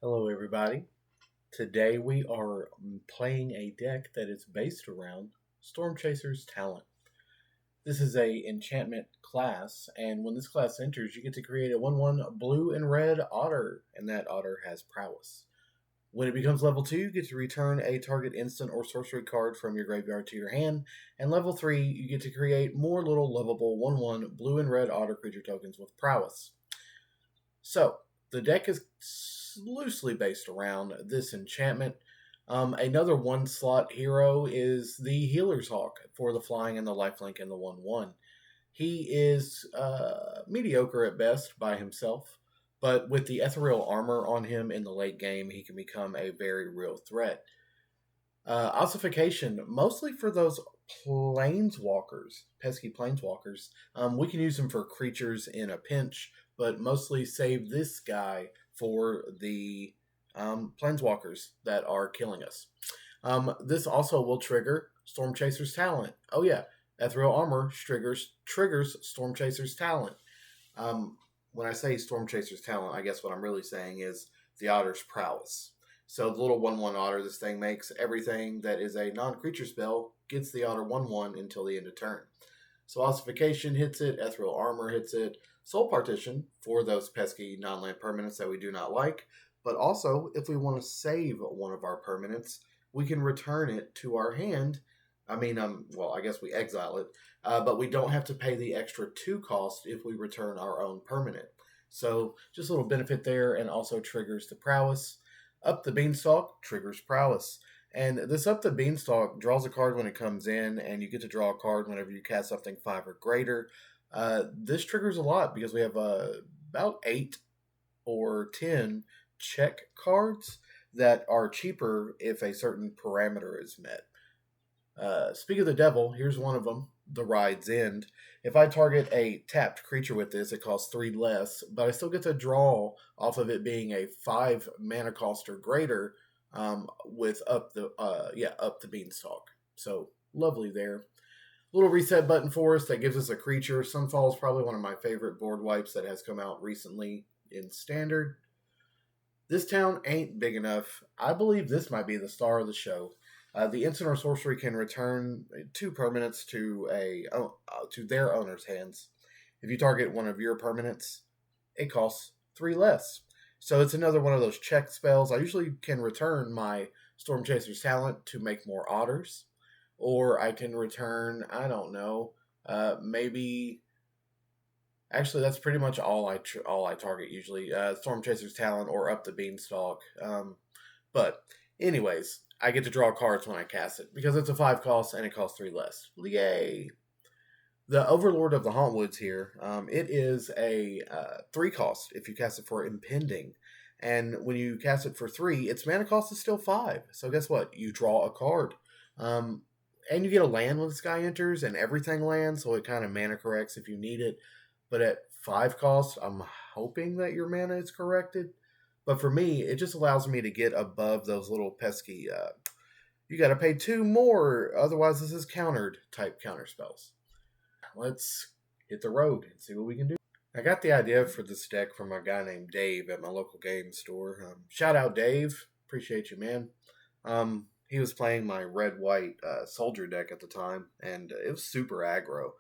Hello, everybody. Today we are playing a deck that is based around Storm Chaser's Talent. This is a enchantment class, and when this class enters, you get to create a 1/1 blue and red otter, and that otter has prowess. When it becomes level 2, you get to return a target instant or sorcery card from your graveyard to your hand, and level 3, you get to create more little lovable 1/1 blue and red otter creature tokens with prowess. So, the deck is loosely based around this enchantment. Another one slot hero is the Healer's Hawk for the flying and the lifelink and the 1/1. He is mediocre at best by himself, but with the ethereal armor on him in the late game, he can become a very real threat. Ossification, mostly for those planeswalkers, pesky planeswalkers. We can use them for creatures in a pinch, but mostly save this guy for the planeswalkers that are killing us. This also will trigger Storm Chaser's Talent. Oh yeah, Ethereal Armor triggers Storm Chaser's Talent. When I say Storm Chaser's Talent, I guess what I'm really saying is the Otter's Prowess. So the little 1/1 otter this thing makes, everything that is a non-creature spell gets the otter 1/1 until the end of turn. So Ossification hits it, Ethereal Armor hits it, Soul Partition for those pesky non-land permanents that we do not like. But also, if we want to save one of our permanents, we can return it to our hand. I guess we exile it, but we don't have to pay the extra 2 cost if we return our own permanent. So just a little benefit there, and also triggers the prowess. Up the Beanstalk triggers prowess. And this Up the Beanstalk draws a card when it comes in, and you get to draw a card whenever you cast something 5 or greater. This triggers a lot because we have about 8 or 10 check cards that are cheaper if a certain parameter is met. Speak of the devil, here's one of them, the Ride's End. If I target a tapped creature with this, it costs 3 less, but I still get to draw off of it being a 5 mana cost or greater with up the Beanstalk. So lovely there. Little reset button for us that gives us a creature. Sunfall is probably one of my favorite board wipes that has come out recently in Standard. This town ain't big enough. I believe this might be the star of the show. The instant or sorcery can return 2 permanents to their owner's hands. If you target one of your permanents, it costs 3 less. So it's another one of those check spells. I usually can return my Storm Chaser's Talent to make more otters, or I can return, I don't know, maybe. Actually, that's pretty much all I target usually. Storm Chaser's Talent or Up the Beanstalk. But anyways, I get to draw cards when I cast it because it's a 5 cost and it costs 3 less. Yay! The Overlord of the Hauntwoods here, it is a 3 cost if you cast it for Impending. And when you cast it for 3, its mana cost is still 5. So guess what? You draw a card. And you get a land when this guy enters, and everything lands, so it kind of mana corrects if you need it. But at 5 cost, I'm hoping that your mana is corrected. But for me, it just allows me to get above those little pesky, you got to pay 2 more, otherwise this is countered type counter spells. Let's hit the road and see what we can do. I got the idea for this deck from a guy named Dave at my local game store. Shout out, Dave. Appreciate you, man. He was playing my red-white soldier deck at the time, and it was super aggro.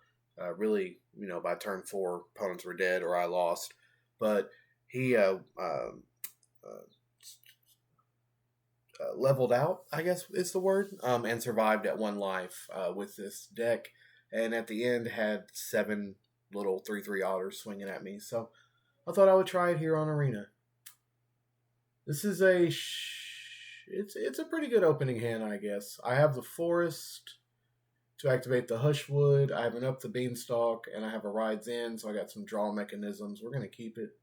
Really, by turn 4, opponents were dead or I lost. But he leveled out, I guess is the word, and survived at 1 life with this deck. And at the end had 7 little 3/3 otters swinging at me. So I thought I would try it here on Arena. This is it's a pretty good opening hand, I guess. I have the Forest to activate the Hushwood. I have an Up the Beanstalk, and I have a Ride's End, so I got some draw mechanisms. We're going to keep it.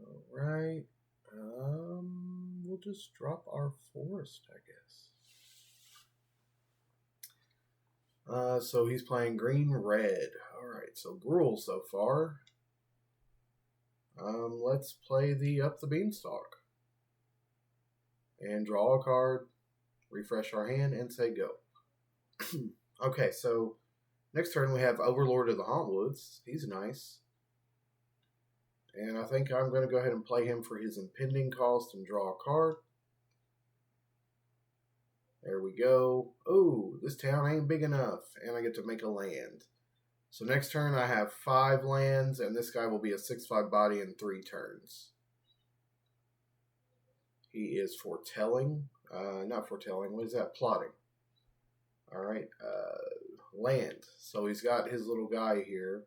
All right. We'll just drop our Forest, I guess. So he's playing green-red. All right, so Gruul so far. Let's play the Up the Beanstalk. And draw a card, refresh our hand, and say go. Okay, so next turn we have Overlord of the Hauntwoods. He's nice. And I think I'm going to go ahead and play him for his impending cost and draw a card. There we go. Oh, this town ain't big enough. And I get to make a land. So next turn I have 5 lands, and this guy will be a 6/5 body in 3 turns. He is foretelling. Not foretelling. What is that? Plotting. Alright. Land. So he's got his little guy here.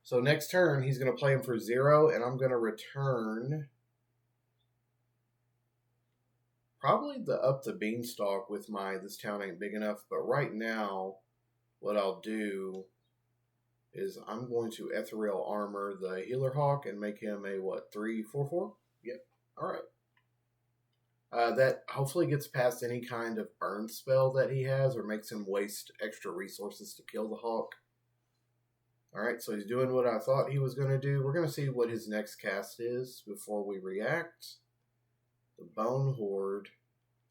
So next turn, he's going to play him for 0, and I'm going to return probably the Up the Beanstalk with my This Town Ain't Big Enough. But right now, what I'll do is I'm going to Ethereal Armor the Healer Hawk and make him a, what, 3/4/4? Yep. All right. That hopefully gets past any kind of burn spell that he has or makes him waste extra resources to kill the Hawk. Alright, so he's doing what I thought he was going to do. We're going to see what his next cast is before we react. The Bone Horde.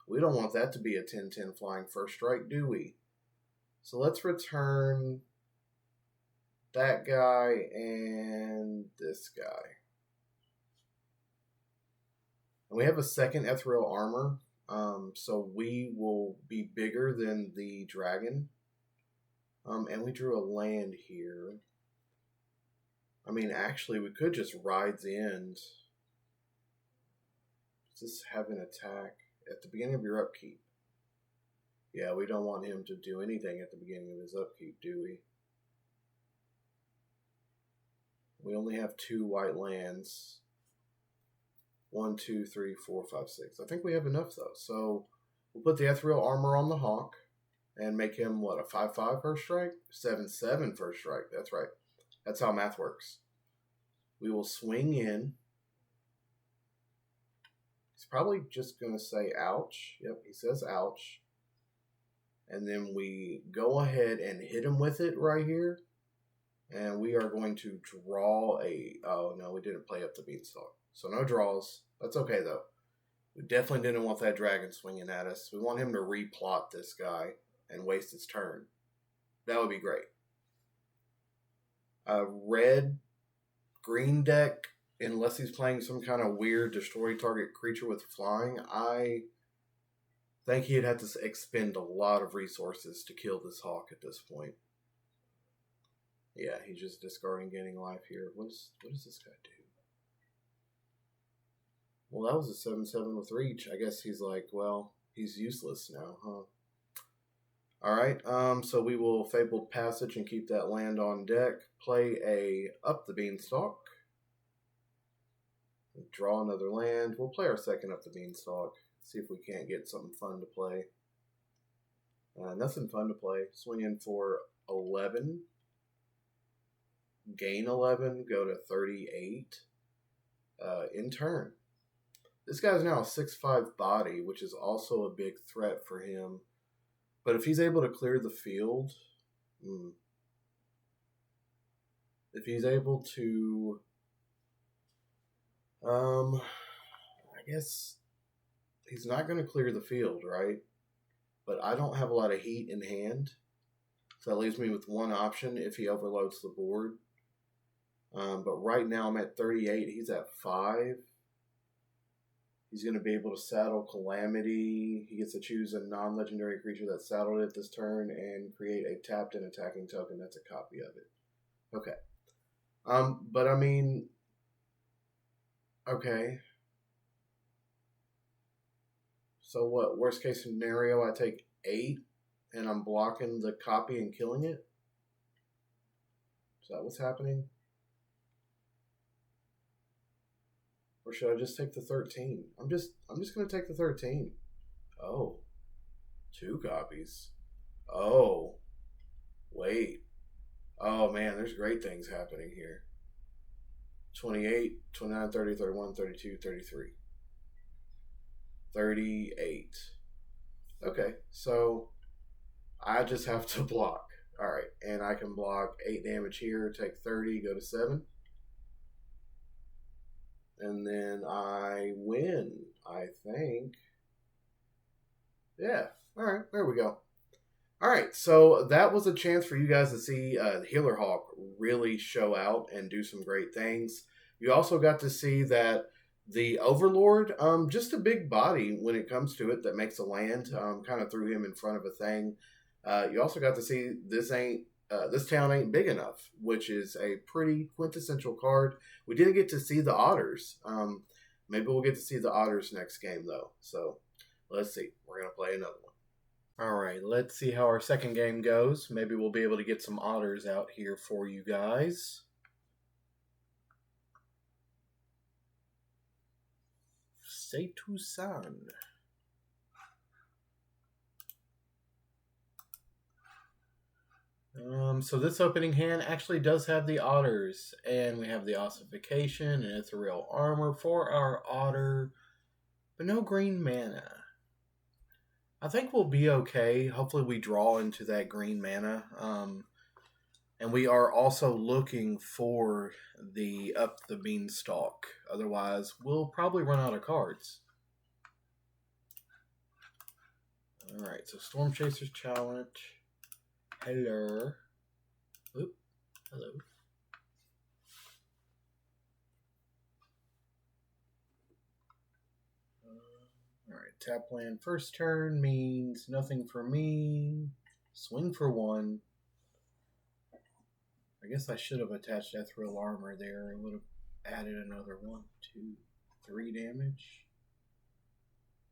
We don't want that to be a 10/10 flying first strike, do we? So let's return that guy and this guy. And we have a second Ethereal Armor, so we will be bigger than the dragon. And we drew a land here. I mean, actually, we could just ride the end. Just have an attack at the beginning of your upkeep. Yeah, we don't want him to do anything at the beginning of his upkeep, do we? We only have 2 white lands. 1, 2, 3, 4, 5, 6. I think we have enough, though. So we'll put the Ethereal Armor on the Hawk and make him, what, a 5/5 first strike? 7/7 first strike. That's right. That's how math works. We will swing in. He's probably just going to say ouch. Yep, he says ouch. And then we go ahead and hit him with it right here. And we are going to draw a... Oh, no, we didn't play Up the Beanstalk. So no draws. That's okay, though. We definitely didn't want that dragon swinging at us. We want him to replot this guy and waste his turn. That would be great. Red-green deck, unless he's playing some kind of weird destroy target creature with flying, I think he'd have to expend a lot of resources to kill this Hawk at this point. Yeah, he's just discarding gaining life here. What does this guy do? Well, that was a 7/7 with reach. I guess he's like, well, he's useless now, huh? Alright, so we will Fabled Passage and keep that land on deck. Play a Up the Beanstalk. Draw another land. We'll play our second Up the Beanstalk. See if we can't get something fun to play. Nothing fun to play. Swing in for 11. Gain 11. Go to 38. In turn. This guy's now a 6/5 body, which is also a big threat for him. But if he's able to clear the field, if he's able to, I guess he's not going to clear the field, right? But I don't have a lot of heat in hand, so that leaves me with one option if he overloads the board. But right now I'm at 38, he's at 5. He's going to be able to saddle Calamity. He gets to choose a non-legendary creature that's saddled at this turn and create a tapped and attacking token that's a copy of it. Okay. But I mean, okay. So what, worst case scenario, I take 8 and I'm blocking the copy and killing it? Is that what's happening? Or should I just take the 13? I'm just going to take the 13. Oh. 2 copies. Oh. Wait. Oh, man, there's great things happening here. 28, 29, 30, 31, 32, 33. 38. Okay, so I just have to block. All right, and I can block 8 damage here, take 30, go to 7. And then I win, I think. Yeah, all right, there we go. All right, so that was a chance for you guys to see the Healer Hawk really show out and do some great things. You also got to see that the Overlord, just a big body when it comes to it that makes a land, kind of threw him in front of a thing. You also got to see this town ain't big enough, which is a pretty quintessential card. We didn't get to see the Otters. Maybe we'll get to see the Otters next game though. So let's see. We're gonna play another one. All right, let's see how our second game goes. Maybe we'll be able to get some Otters out here for you guys. Say Tucson. So this opening hand actually does have the Otters, and we have the Ossification and Ethereal Armor for our Otter, but no green mana. I think we'll be okay. Hopefully we draw into that green mana. And we are also looking for the Up the Beanstalk. Otherwise, we'll probably run out of cards. Alright, so Storm Chaser's Challenge. Hello. Oop. Hello. Alright, tap land first turn means nothing for me. Swing for 1. I guess I should have attached Ethereal Armor there. It would have added another 1, 2, 3 damage.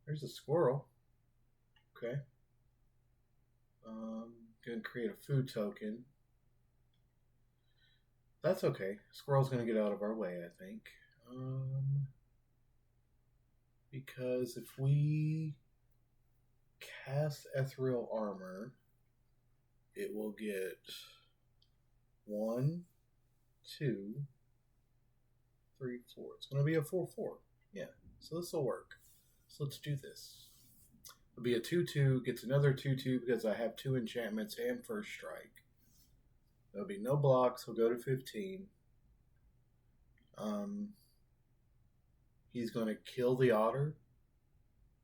There's a squirrel. Okay. Gonna create a food token. That's okay. Squirrel's gonna get out of our way, I think. Because if we cast Ethereal Armor, it will get 1, 2, 3, 4. It's going to be a 4/4. Yeah, so this will work. So let's do this. It'll be a 2/2, gets another 2/2 because I have 2 enchantments and first strike. There'll be no blocks. He'll go to 15. He's going to kill the Otter.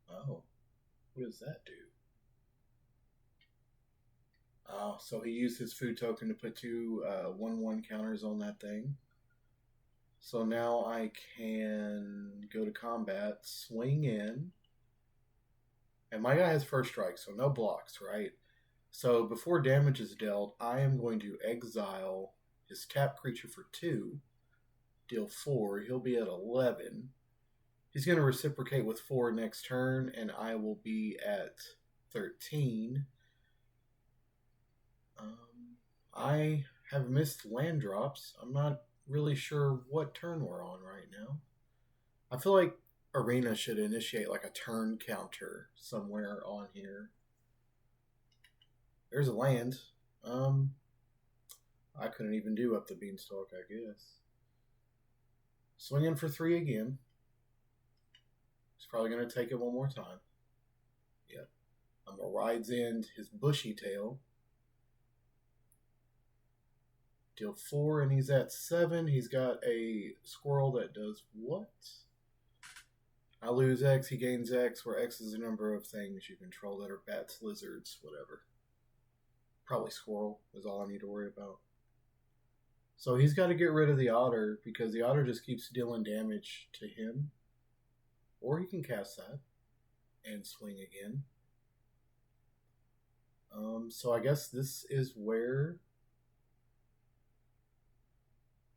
Oh, what does that do? Oh, so he used his food token to put 2 1/1 counters on that thing. So now I can go to combat, swing in. And my guy has first strike, so no blocks, right? So before damage is dealt, I am going to exile his tap creature for 2, deal 4. He'll be at 11. He's going to reciprocate with 4 next turn, and I will be at 13. I have missed land drops. I'm not really sure what turn we're on right now. I feel like Arena should initiate like a turn counter somewhere on here. There's a land. I couldn't even do Up the Beanstalk, I guess. Swinging for 3 again. He's probably going to take it one more time. Yep. I'm going to Ride's End his Bushy Tail. Deal 4, and he's at 7. He's got a squirrel that does what? I lose X, he gains X, where X is the number of things you control that are bats, lizards, whatever. Probably squirrel is all I need to worry about. So he's got to get rid of the Otter, because the Otter just keeps dealing damage to him. Or he can cast that and swing again. So I guess this is where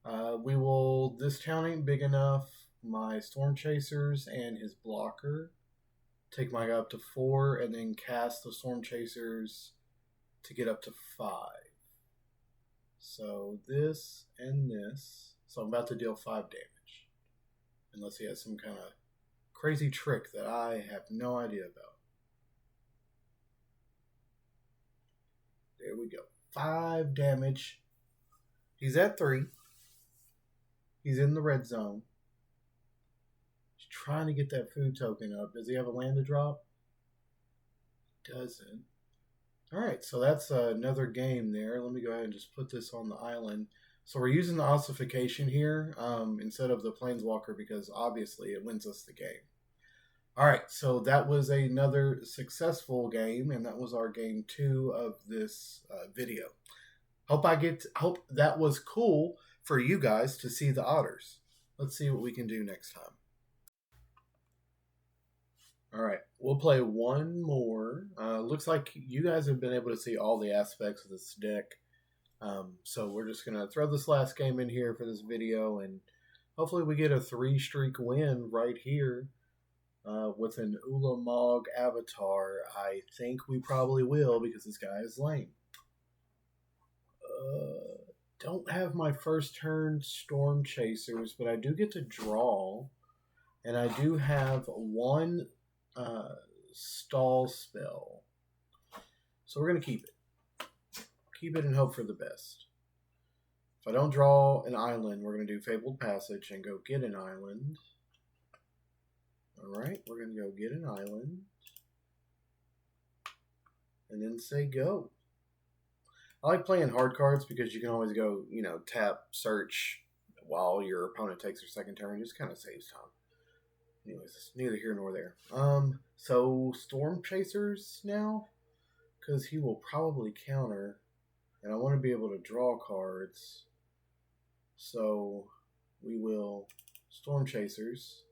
we will. This town ain't big enough. My Storm Chasers and his blocker take my guy up to 4, and then cast the Storm Chasers to get up to 5. So this and this. So I'm about to deal 5 damage. Unless he has some kind of crazy trick that I have no idea about. There we go. 5 damage. He's at 3. He's in the red zone. He's trying to get that food token up. Does he have a land to drop? He doesn't. Alright, so that's another game there. Let me go ahead and just put this on the island. So we're using the ossification here instead of the planeswalker because obviously it wins us the game. Alright, so that was another successful game, and that was our game 2 of this video. Hope that was cool for you guys to see the Otters. Let's see what we can do next time. All right, we'll play one more. Looks like you guys have been able to see all the aspects of this deck. So we're just going to throw this last game in here for this video, and hopefully we get a 3-streak win right here with an Ulamog avatar. I think we probably will because this guy is lame. Don't have my first turn Storm Chasers, but I do get to draw, and I do have one stall spell. So we're going to keep it. Keep it and hope for the best. If I don't draw an island, we're going to do Fabled Passage and go get an island. Alright, we're going to go get an island. And then say go. I like playing hard cards because you can always go, tap, search while your opponent takes their second turn. Just kind of saves time. Anyways, it's neither here nor there. So Storm Chasers now, because he will probably counter, and I want to be able to draw cards. So we will Storm Chasers.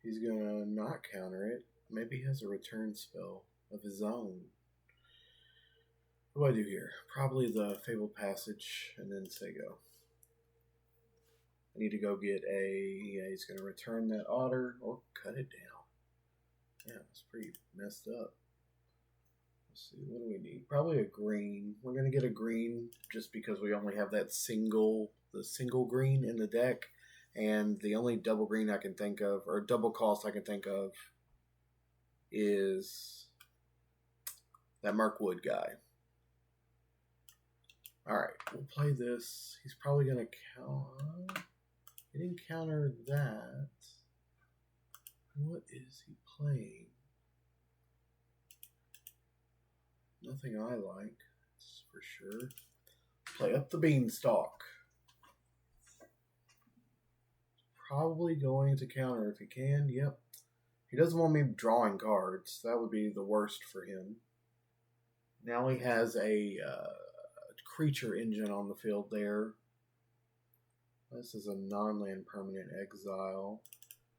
He's gonna not counter it. Maybe he has a return spell of his own. What do I do here? Probably the Fabled Passage, and then say go. I need to go get he's going to return that otter or cut it down. Yeah, it's pretty messed up. Let's see, what do we need? Probably a green. We're going to get a green just because we only have the single green in the deck. And the only double green I can think of, or double cost I can think of, is that Mirkwood guy. Alright, we'll play this. He's probably going to counter. He didn't counter that. What is he playing? Nothing I like, that's for sure. Play up the beanstalk. Probably going to counter if he can. Yep. He doesn't want me drawing cards. That would be the worst for him. Now he has a creature engine on the field there. This is a non-land permanent exile.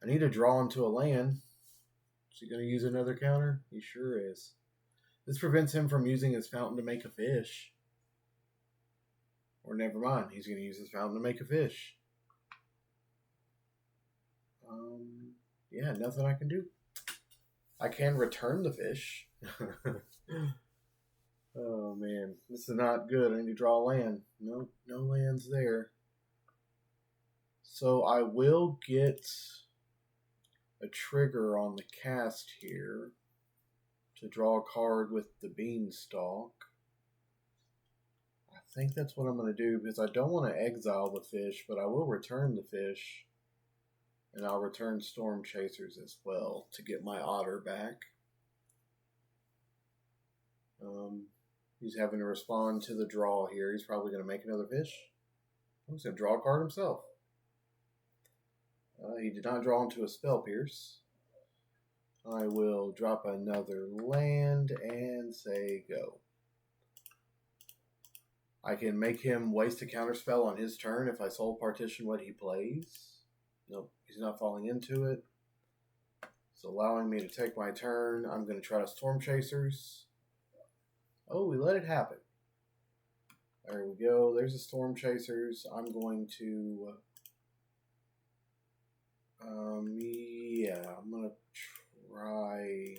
I need to draw into a land. Is he going to use another counter? He sure is. This prevents him from using his fountain to make a fish. Or never mind, he's going to use his fountain to make a fish. Yeah, nothing I can do. I can return the fish. Oh man, this is not good. I need to draw land. Nope, no lands there. So I will get a trigger on the cast here to draw a card with the beanstalk. I think that's what I'm going to do because I don't want to exile the fish, but I will return the fish. And I'll return Storm Chasers as well to get my otter back. He's having to respond to the draw here. He's probably going to make another fish. He's going to draw a card himself. He did not draw into a Spell Pierce. I will drop another land and say go. I can make him waste a counterspell on his turn if I soul partition what he plays. Nope, he's not falling into it. It's allowing me to take my turn. I'm going to try to Storm Chasers. Oh, we let it happen. There we go. There's the Storm Chasers. I'm going to... I'm going to try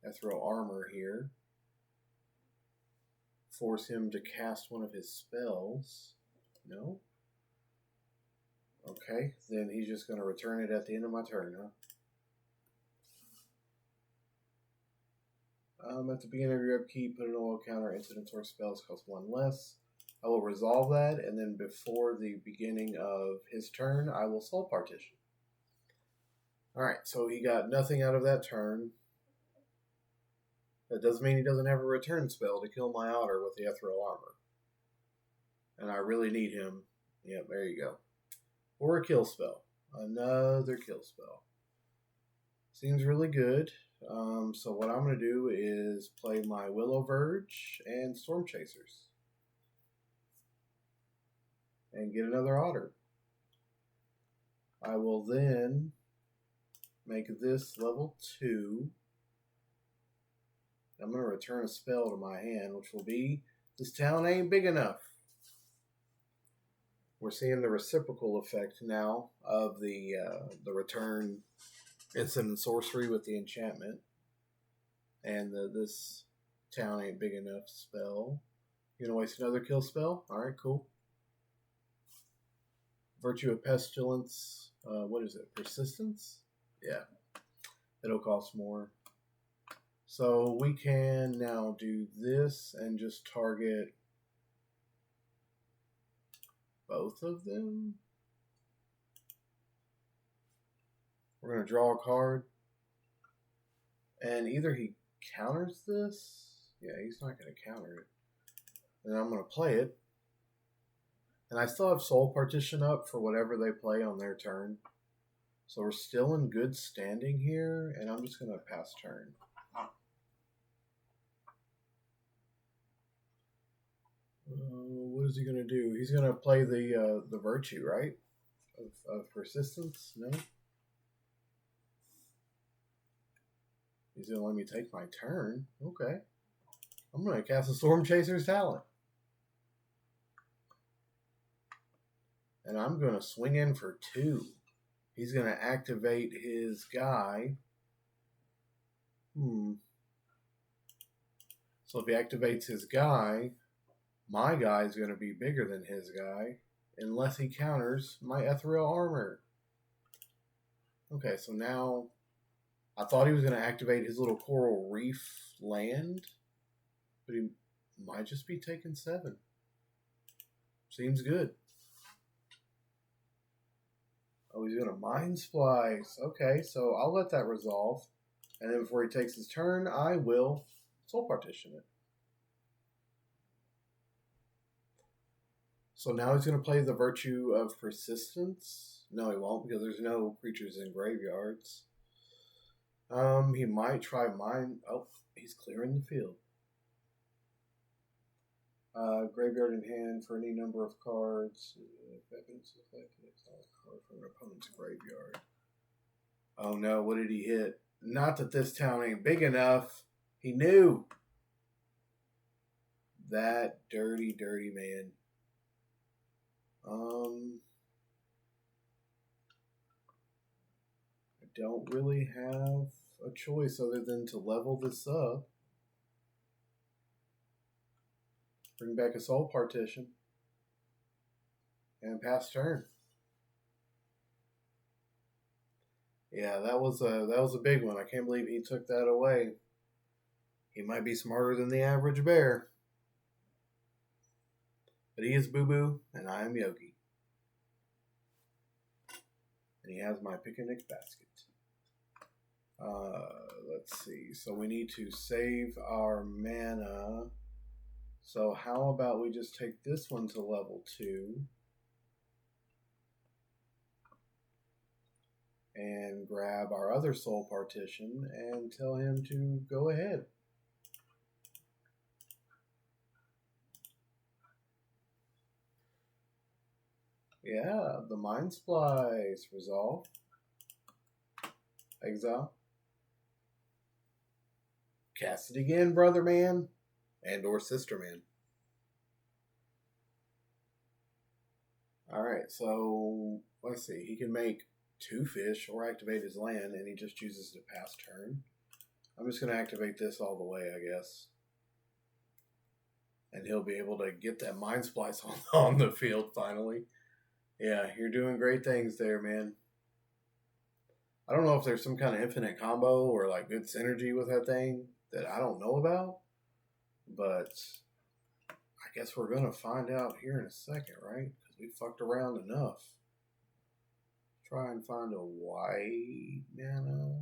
Ethereal Armor here. Force him to cast one of his spells. No? Okay, then he's just going to return it at the end of my turn, huh? At the beginning of your upkeep, put an oil counter, incidents or spells cost one less. I will resolve that, and then before the beginning of his turn, I will soul partition. Alright, so he got nothing out of that turn. That doesn't mean he doesn't have a return spell to kill my otter with the Ethereal Armor. And I really need him. Yep, there you go. Or a kill spell. Another kill spell. Seems really good. So what I'm going to do is play my Willow Verge and Storm Chasers. And get another otter. I will then make this level 2. I'm going to return a spell to my hand, which will be, this town ain't big enough. We're seeing the reciprocal effect now of the return instant and sorcery with the enchantment. And this town ain't big enough spell. You gonna waste another kill spell? Alright, cool. Virtue of Pestilence. What is it? Persistence? Yeah. It'll cost more. So we can now do this and just target both of them. We're going to draw a card. And either he counters this. Yeah, he's not going to counter it. And I'm going to play it. And I still have Soul Partition up for whatever they play on their turn. So we're still in good standing here. And I'm just going to pass turn. What is he going to do? He's going to play the Virtue, right? Of Persistence? No? He's going to let me take my turn. Okay. I'm going to cast a Storm Chaser's Talent. And I'm going to swing in for 2. He's going to activate his guy. So if he activates his guy, my guy is going to be bigger than his guy, unless he counters my Ethereal Armor. Okay, so now I thought he was going to activate his little Coral Reef land, but he might just be taking 7. Seems good. Oh, he's going to Mind Splice. Okay, so I'll let that resolve. And then before he takes his turn, I will Soul Partition it. So now he's going to play the Virtue of Persistence. No, he won't, because there's no creatures in graveyards. He might try Mind... Oh, he's clearing the field. Graveyard in hand for any number of cards. Exile a card from an opponent's graveyard. Oh no, what did he hit? Not that this town ain't big enough. He knew. That dirty, dirty man. I don't really have a choice other than to level this up. Bring back a Soul Partition. And pass turn. Yeah, that was a big one. I can't believe he took that away. He might be smarter than the average bear. But he is Boo Boo, and I am Yogi. And he has my picnic basket. Let's see. So we need to save our mana. So how about we just take this one to level 2. And grab our other Soul Partition and tell him to go ahead. Yeah, the Mind Splice. Resolve. Exile. Cast it again, brother man. And or sister man. Alright, so let's see. He can make 2 fish or activate his land, and he just chooses to pass turn. I'm just going to activate this all the way, I guess. And he'll be able to get that Mind Splice on the field finally. Yeah, you're doing great things there, man. I don't know if there's some kind of infinite combo or like good synergy with that thing that I don't know about. But I guess we're going to find out here in a second, right? Because we fucked around enough. Try and find a white mana.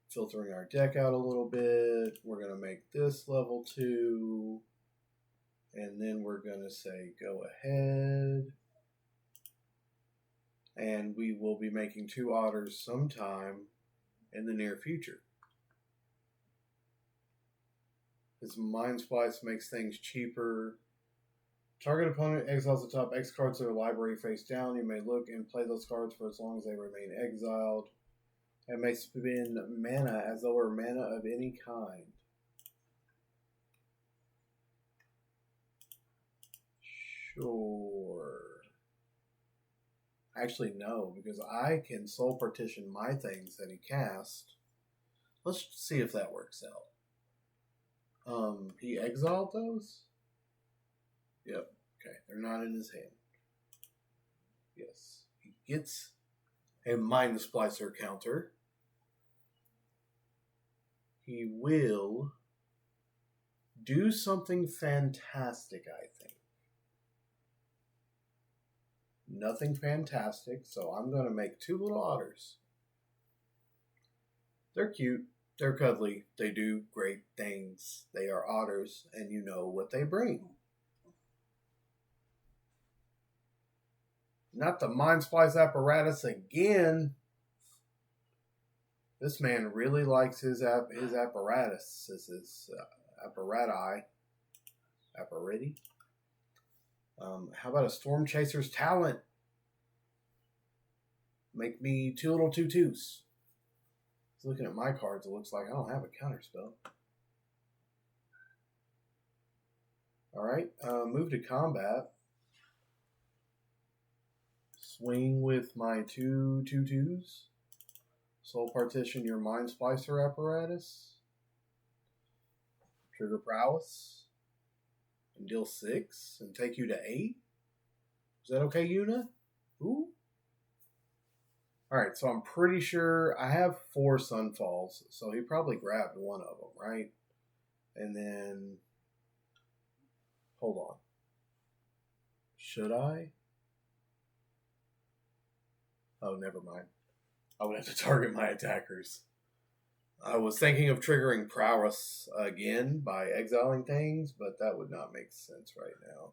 Filtering our deck out a little bit. We're going to make this level 2. And then we're going to say go ahead. And we will be making 2 otters sometime in the near future. This Mind Splice makes things cheaper Target opponent exiles the top X cards of their library face down. You may look and play those cards for as long as they remain exiled. And may spend mana as though it were mana of any kind. Sure. Actually, no, because I can soul partition my things that he cast. Let's see if that works out. He exiled those? Yep. Okay, they're not in his hand. Yes. He gets a Mind Splicer counter. He will do something fantastic, I think. Nothing fantastic, so I'm going to make 2 little otters. They're cute. They're cuddly. They do great things. They are otters, and you know what they bring. Not the Mind Splice apparatus again. This man really likes his apparatus. This is apparati. Apparati. How about a Storm Chaser's Talent? Make me 2 little 2/2s. Looking at my cards, it looks like I don't have a counter spell. Alright, move to combat. Swing with my 2 2/2s. Soul Partition your Mind Splicer apparatus. Trigger Prowess. And deal 6 and take you to 8. Is that okay, Yuna? Ooh. Alright, so I'm pretty sure I have 4 Sunfalls, so he probably grabbed one of them, right? And then, hold on. Should I? Oh, never mind. I would have to target my attackers. I was thinking of triggering Prowess again by exiling things, but that would not make sense right now.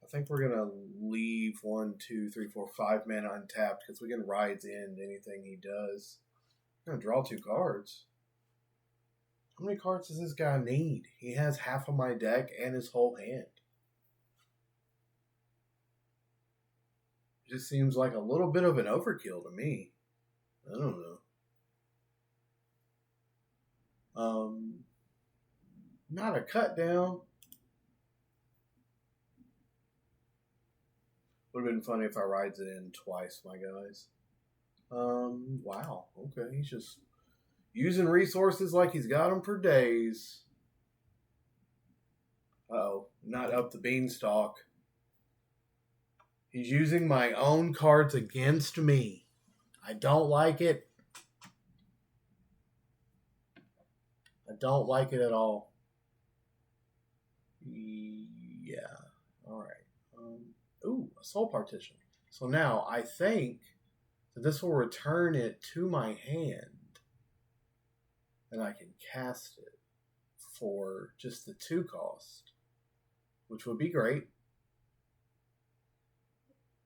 I think we're going to leave 1, 2, 3, 4, 5 mana untapped because we can Ride's End anything he does. I'm going to draw 2 cards. How many cards does this guy need? He has half of my deck and his whole hand. It just seems like a little bit of an overkill to me. I don't know. Not a cut down. Would have been funny if I Rides it in twice, my guys. Wow. Okay, he's just using resources like he's got them for days. Uh-oh, not up the beanstalk. He's using my own cards against me. I don't like it. I don't like it at all. Yeah. All right. Ooh, a Soul Partition. So now I think that this will return it to my hand. And I can cast it for just the 2 cost. Which would be great.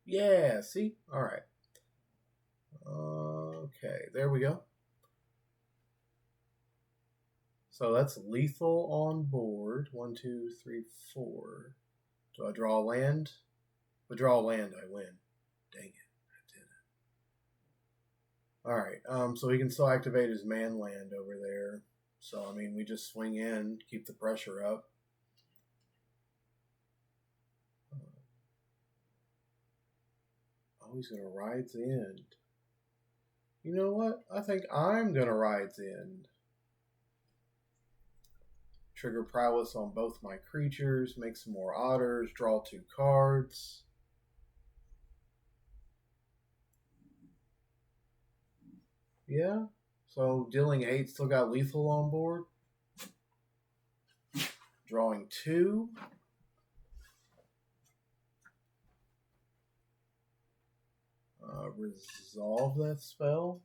Yeah, see? Alright. Okay, there we go. So that's lethal on board. 1, 2, 3, 4. Do I draw a land? If I draw a land, I win. Dang it, I did it. Alright, so he can still activate his man land over there. So, I mean, we just swing in, keep the pressure up. Oh, he's going to Ride's End. You know what? I think I'm going to Ride's End. Trigger Prowess on both my creatures, make some more otters, draw 2 cards. Yeah, so dealing 8, still got lethal on board. Drawing 2. Resolve that spell.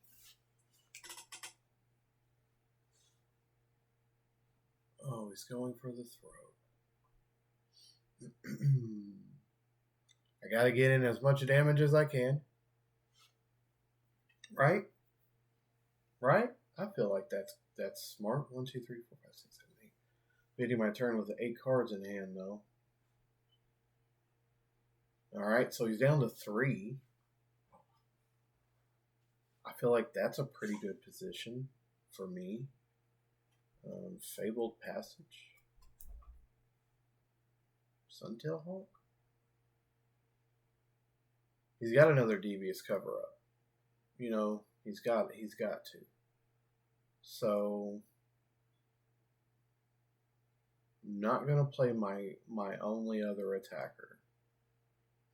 Oh, he's going for the throat. I gotta get in as much damage as I can. Right? Right? I feel like that's smart. 1, 2, 3, 4, 5, 6, 7, 8. Beating my turn with 8 cards in hand, though. All right, so he's down to 3. I feel like that's a pretty good position for me. Fabled Passage. Suntail Hawk. He's got another devious cover up. You know, he's got to. So I'm not gonna play my only other attacker.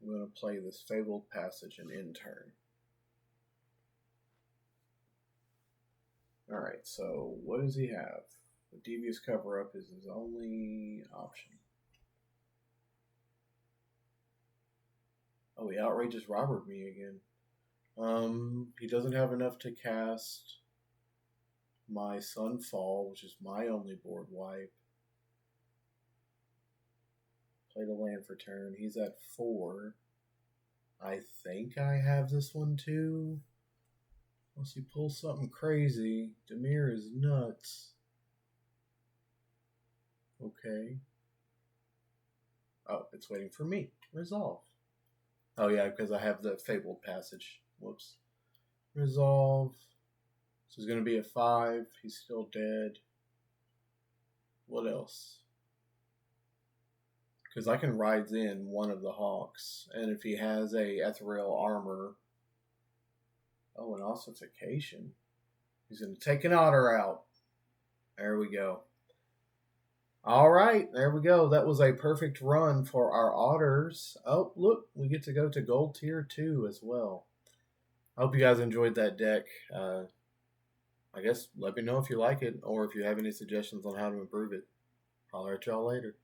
I'm gonna play this Fabled Passage and end turn. Alright, so what does he have? The devious cover up is his only option. Oh, he outrageous Robert me again. He doesn't have enough to cast my Sunfall, which is my only board wipe. Play the land for turn. He's at 4. I think I have this one too. Unless he pulls something crazy. Demir is nuts. Okay. Oh, it's waiting for me. Resolve. Oh yeah, because I have the Fabled Passage. Whoops. Resolve. So he's going to be at 5. He's still dead. What else? Because I can ride in one of the Hawks. And if he has a Ethereal Armor... Oh, an Ossification. He's going to take an Otter out. There we go. All right, there we go. That was a perfect run for our Otters. Oh, look, we get to go to Gold Tier 2 as well. I hope you guys enjoyed that deck. I guess let me know if you like it or if you have any suggestions on how to improve it. Holler at y'all later.